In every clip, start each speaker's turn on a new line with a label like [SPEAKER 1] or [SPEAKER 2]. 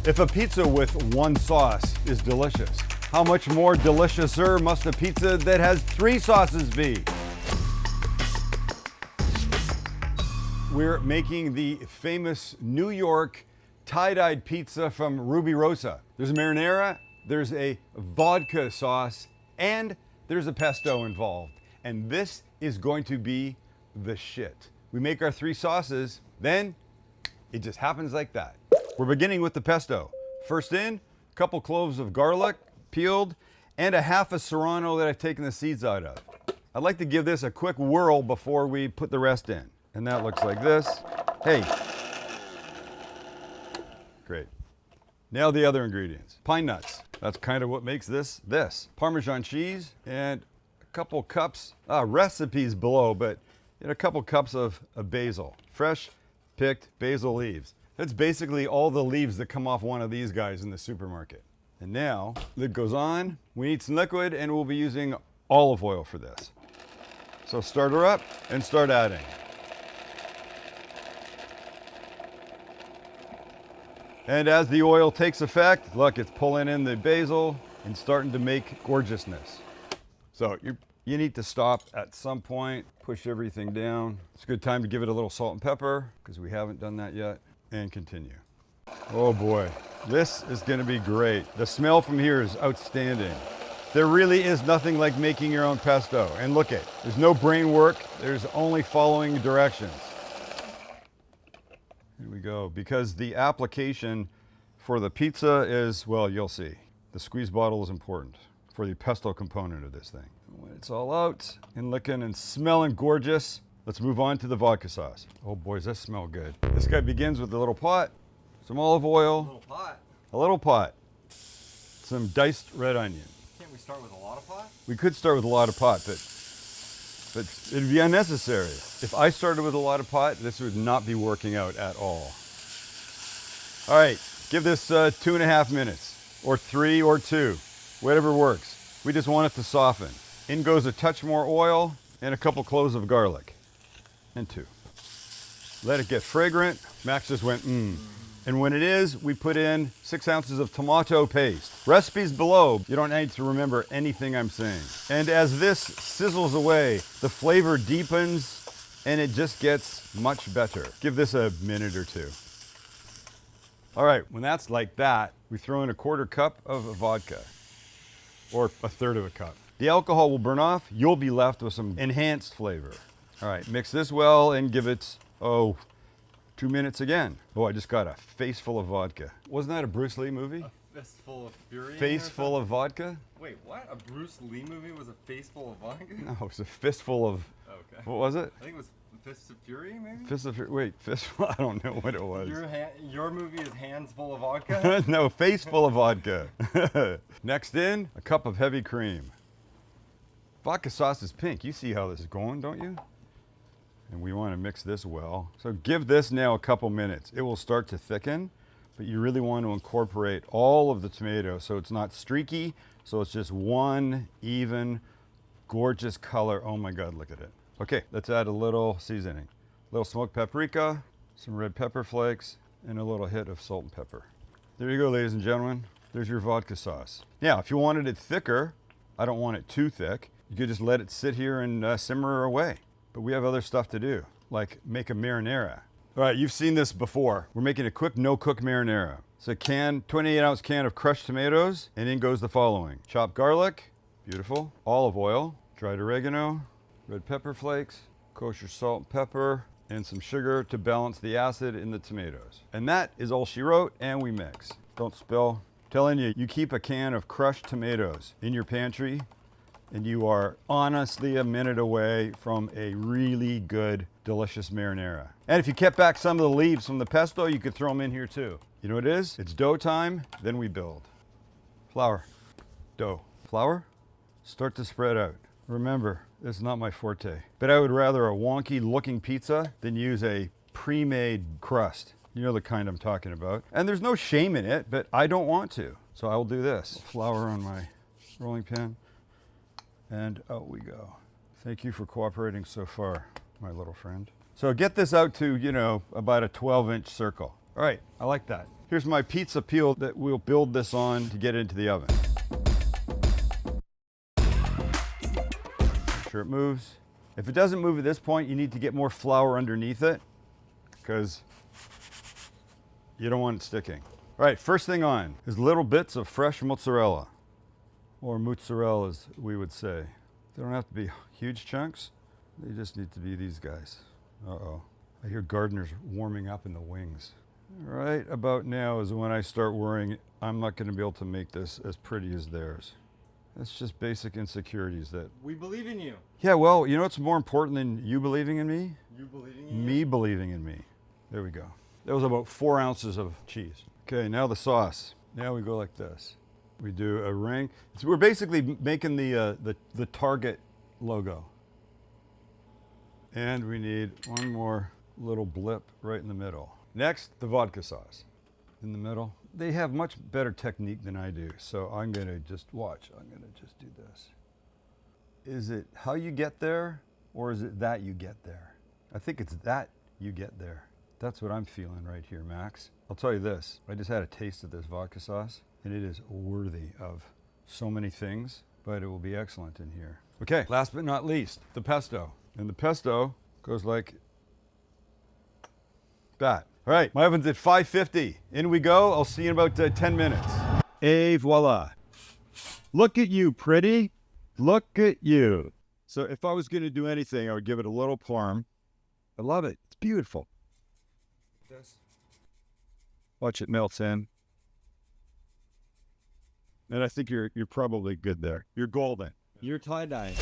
[SPEAKER 1] If a pizza with one sauce is delicious, how much more deliciouser must a pizza that has 3 sauces be? We're making the famous New York tie-dyed pizza from Ruby Rosa. There's a marinara, there's a vodka sauce, and there's a pesto involved. And this is going to be the shit. We make our 3 sauces, then it just happens like that. We're beginning with the pesto. First in, a couple cloves of garlic, peeled, and a half a serrano that I've taken the seeds out of. I'd like to give this a quick whirl before we put the rest in. And that looks like this. Hey. Great. Now the other ingredients. Pine nuts. That's kind of what makes this. Parmesan cheese and a couple cups, recipes below, but a couple cups of basil. Fresh picked basil leaves. That's basically all the leaves that come off one of these guys in the supermarket. And now, lid goes on. We need some liquid, and we'll be using olive oil for this. So start her up and start adding. And as the oil takes effect, look, it's pulling in the basil and starting to make gorgeousness. So you need to stop at some point, push everything down. It's a good time to give it a little salt and pepper, because we haven't done that yet, and continue. Oh boy, this is gonna be great. The smell from here is outstanding. There really is nothing like making your own pesto. And look it, there's no brain work, there's only following directions. Here we go, because the application for the pizza is, well, you'll see. The squeeze bottle is important for the pesto component of this thing. When it's all out and looking and smelling gorgeous, let's move on to the vodka sauce. Oh boy, does that smell good. This guy begins with a little pot, some olive oil. A little pot. Some diced red onion.
[SPEAKER 2] Can't we start with a lot of pot?
[SPEAKER 1] We could start with a lot of pot, but it'd be unnecessary. If I started with a lot of pot, this would not be working out at all. All right, give this 2.5 minutes, or 3 or 2, whatever works. We just want it to soften. In goes a touch more oil and a couple cloves of garlic, and 2. Let it get fragrant. Max just went, mmm. And when it is, we put in 6 ounces of tomato paste. Recipes below. You don't need to remember anything I'm saying. And as this sizzles away, the flavor deepens and it just gets much better. Give this a minute or 2. All right, when that's like that, we throw in a 1/4 cup of vodka, or 1/3 of a cup. The alcohol will burn off. You'll be left with some enhanced flavor. All right, mix this well and give it, 2 minutes again. Oh, I just got a face full of vodka. Wasn't that a Bruce Lee movie?
[SPEAKER 2] A fistful of fury?
[SPEAKER 1] Face full of vodka?
[SPEAKER 2] Wait, what? A Bruce Lee movie was a face full of vodka?
[SPEAKER 1] No, it was a fistful of,
[SPEAKER 2] Okay.
[SPEAKER 1] what was it?
[SPEAKER 2] I think it was Fists of Fury, maybe?
[SPEAKER 1] Fist of Fury, wait, fistful, I don't know what it was.
[SPEAKER 2] Your movie is hands full of vodka?
[SPEAKER 1] No, face full of vodka. Next in, a cup of heavy cream. Vodka sauce is pink. You see how this is going, don't you? And we want to mix this well. So give this now a couple minutes. It will start to thicken, but you really want to incorporate all of the tomato so it's not streaky, so it's just one even, gorgeous color. Oh my God, look at it. Okay, let's add a little seasoning. A little smoked paprika, some red pepper flakes, and a little hit of salt and pepper. There you go, ladies and gentlemen. There's your vodka sauce. Now, if you wanted it thicker, I don't want it too thick, you could just let it sit here and simmer away. But we have other stuff to do, like make a marinara. All right, you've seen this before. We're making a quick no-cook marinara. It's a 28-ounce can of crushed tomatoes, and in goes the following. Chopped garlic, beautiful, olive oil, dried oregano, red pepper flakes, kosher salt and pepper, and some sugar to balance the acid in the tomatoes. And that is all she wrote, and we mix. Don't spill. I'm telling you, you keep a can of crushed tomatoes in your pantry, and you are honestly a minute away from a really good, delicious marinara. And if you kept back some of the leaves from the pesto, you could throw them in here too. You know what it is? It's dough time, then we build. Flour, dough. Flour, start to spread out. Remember, this is not my forte, but I would rather a wonky looking pizza than use a pre-made crust. You know the kind I'm talking about. And there's no shame in it, but I don't want to. So I will do this. Flour on my rolling pin. And out we go. Thank you for cooperating so far, my little friend. So get this out to, about a 12-inch circle. All right, I like that. Here's my pizza peel that we'll build this on to get into the oven. Make sure it moves. If it doesn't move at this point, you need to get more flour underneath it because you don't want it sticking. All right, first thing on is little bits of fresh mozzarella, or mozzarella as we would say. They don't have to be huge chunks. They just need to be these guys. Uh-oh. I hear gardeners warming up in the wings. Right about now is when I start worrying I'm not going to be able to make this as pretty as theirs. That's just basic insecurities that...
[SPEAKER 2] We believe in you.
[SPEAKER 1] Yeah, well, you know what's more important than you believing in me?
[SPEAKER 2] You believing in
[SPEAKER 1] Me believing in me. There we go. That was about 4 ounces of cheese. Okay, now the sauce. Now we go like this. We do a ring. So we're basically making the Target logo. And we need one more little blip right in the middle. Next, the vodka sauce in the middle. They have much better technique than I do, so I'm gonna just watch. I'm gonna just do this. Is it how you get there, or is it that you get there? I think it's that you get there. That's what I'm feeling right here, Max. I'll tell you this, I just had a taste of this vodka sauce, and it is worthy of so many things, but it will be excellent in here. Okay, last but not least, the pesto. And the pesto goes like that. All right, my oven's at 550. In we go. I'll see you in about 10 minutes. Et voila. Look at you, pretty. Look at you. So if I was going to do anything, I would give it a little parm. I love it. It's beautiful.
[SPEAKER 2] This.
[SPEAKER 1] Watch it melt in. And I think you're probably good there. You're golden. You're tie-dye.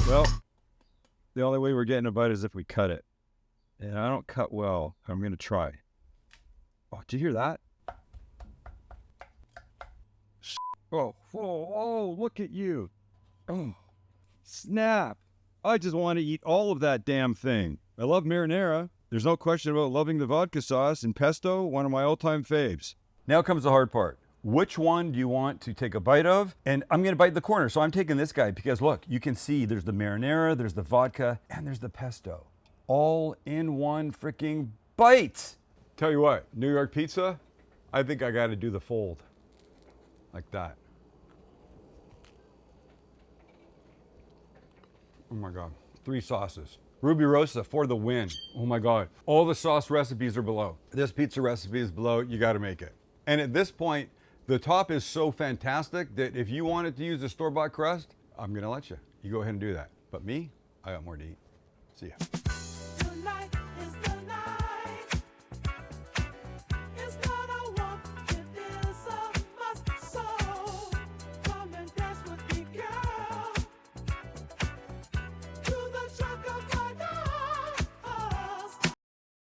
[SPEAKER 1] Well, the only way we're getting a bite is if we cut it. And I don't cut well. I'm going to try. Oh, did you hear that? Oh, look at you. Oh, snap. I just want to eat all of that damn thing. I love marinara. There's no question about loving the vodka sauce, and pesto, one of my all-time faves. Now comes the hard part. Which one do you want to take a bite of? And I'm going to bite the corner, so I'm taking this guy because look, you can see there's the marinara, there's the vodka, and there's the pesto. All in one freaking bite. Tell you what, New York pizza, I think I got to do the fold. Like that. Oh my God, 3 sauces. Ruby Rosa for the win. Oh my God, all the sauce recipes are below. This pizza recipe is below, you got to make it. And at this point, the top is so fantastic that if you wanted to use a store-bought crust, I'm gonna let you. You go ahead and do that. But me, I got more to eat. See ya.